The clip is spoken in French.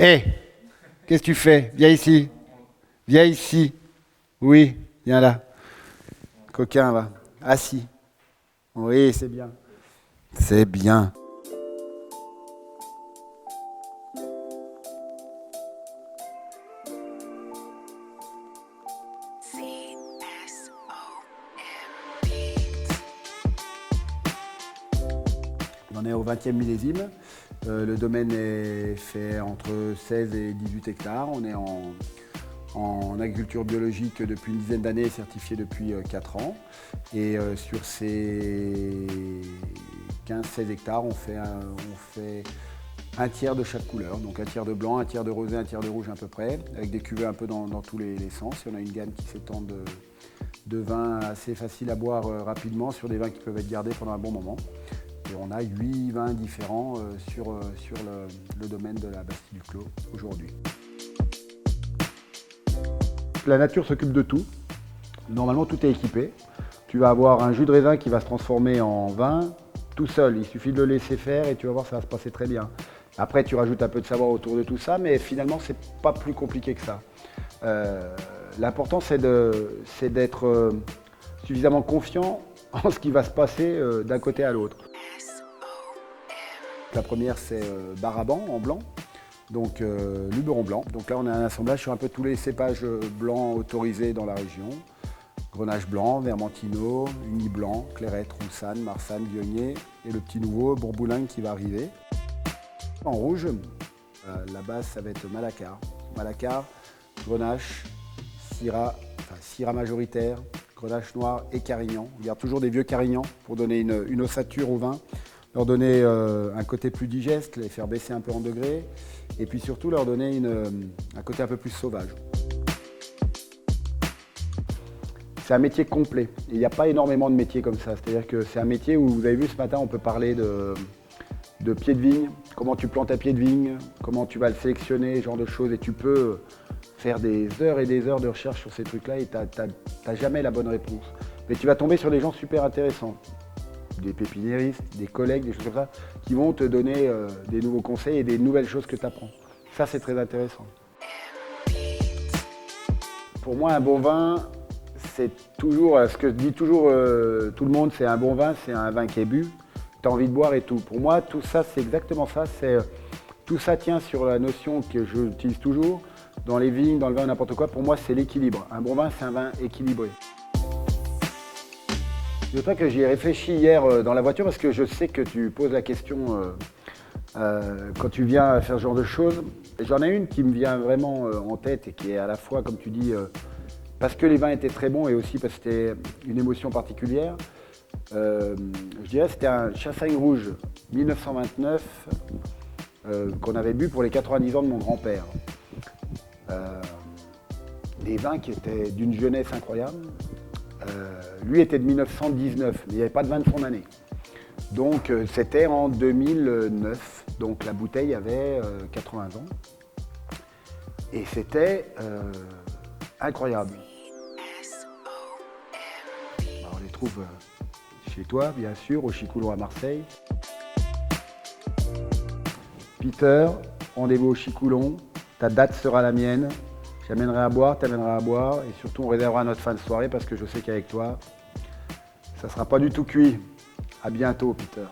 Hé, qu'est-ce que tu fais? Viens ici. Viens ici. Oui, viens là. Coquin, va. Assis. Oui, c'est bien. C'est bien. On en est au 20e millésime. Le domaine est fait entre 16 et 18 hectares. On est en agriculture biologique depuis une dizaine d'années et certifié depuis 4 ans. Et sur ces 15-16 hectares, on fait un tiers de chaque couleur. Donc un tiers de blanc, un tiers de rosé, un tiers de rouge à peu près, avec des cuvées un peu dans tous les sens. Et on a une gamme qui s'étend de vins assez faciles à boire rapidement sur des vins qui peuvent être gardés pendant un bon moment. Et on a 8 vins différents sur le domaine de la Bastille du Clos aujourd'hui. La nature s'occupe de tout. Normalement, tout est équipé. Tu vas avoir un jus de raisin qui va se transformer en vin tout seul. Il suffit de le laisser faire et tu vas voir, ça va se passer très bien. Après, tu rajoutes un peu de savoir autour de tout ça, mais finalement, c'est pas plus compliqué que ça. L'important, c'est d'être suffisamment confiant en ce qui va se passer d'un côté à l'autre. La première, c'est Baraban en blanc, donc Luberon blanc. Donc là, on a un assemblage sur un peu tous les cépages blancs autorisés dans la région. Grenache blanc, Vermentino, Uni blanc, Clairette, Roussanne, Marsanne, Viognier et le petit nouveau Bourboulingue qui va arriver. En rouge, la base, ça va être Malacar. Malacar, Grenache, Syrah majoritaire, Grenache noir et Carignan. On garde toujours des vieux Carignans pour donner une ossature au vin, leur donner un côté plus digeste, les faire baisser un peu en degrés, et puis surtout leur donner un côté un peu plus sauvage. C'est un métier complet. Il n'y a pas énormément de métiers comme ça. C'est-à-dire que c'est un métier où, vous avez vu ce matin, on peut parler de pied de vigne, comment tu plantes un pied de vigne, comment tu vas le sélectionner, ce genre de choses. Et tu peux faire des heures et des heures de recherche sur ces trucs-là et tu n'as jamais la bonne réponse. Mais tu vas tomber sur des gens super intéressants. Des pépiniéristes, des collègues, des choses comme ça, qui vont te donner des nouveaux conseils et des nouvelles choses que tu apprends. Ça, c'est très intéressant. Pour moi, un bon vin, c'est toujours, ce que dit toujours tout le monde, c'est un bon vin, c'est un vin qui est bu, tu as envie de boire et tout. Pour moi, tout ça, c'est exactement ça. Tout ça tient sur la notion que j'utilise toujours, dans les vignes, dans le vin, n'importe quoi. Pour moi, c'est l'équilibre. Un bon vin, c'est un vin équilibré. Je crois que j'y ai réfléchi hier dans la voiture parce que je sais que tu poses la question quand tu viens faire ce genre de choses. J'en ai une qui me vient vraiment en tête et qui est à la fois, comme tu dis, parce que les vins étaient très bons et aussi parce que c'était une émotion particulière. Je dirais que c'était un Chassagne rouge 1929 qu'on avait bu pour les 90 ans de mon grand-père. Des vins qui étaient d'une jeunesse incroyable. Lui était de 1919, mais il n'y avait pas de vin de son année. Donc c'était en 2009, donc la bouteille avait 80 ans. Et c'était incroyable. Alors, on les trouve chez toi, bien sûr, au Chicoulon à Marseille. Peter, rendez-vous au Chicoulon, ta date sera la mienne. J'amènerai à boire, t'amèneras à boire et surtout on réservera notre fin de soirée parce que je sais qu'avec toi, ça ne sera pas du tout cuit. À bientôt, Peter.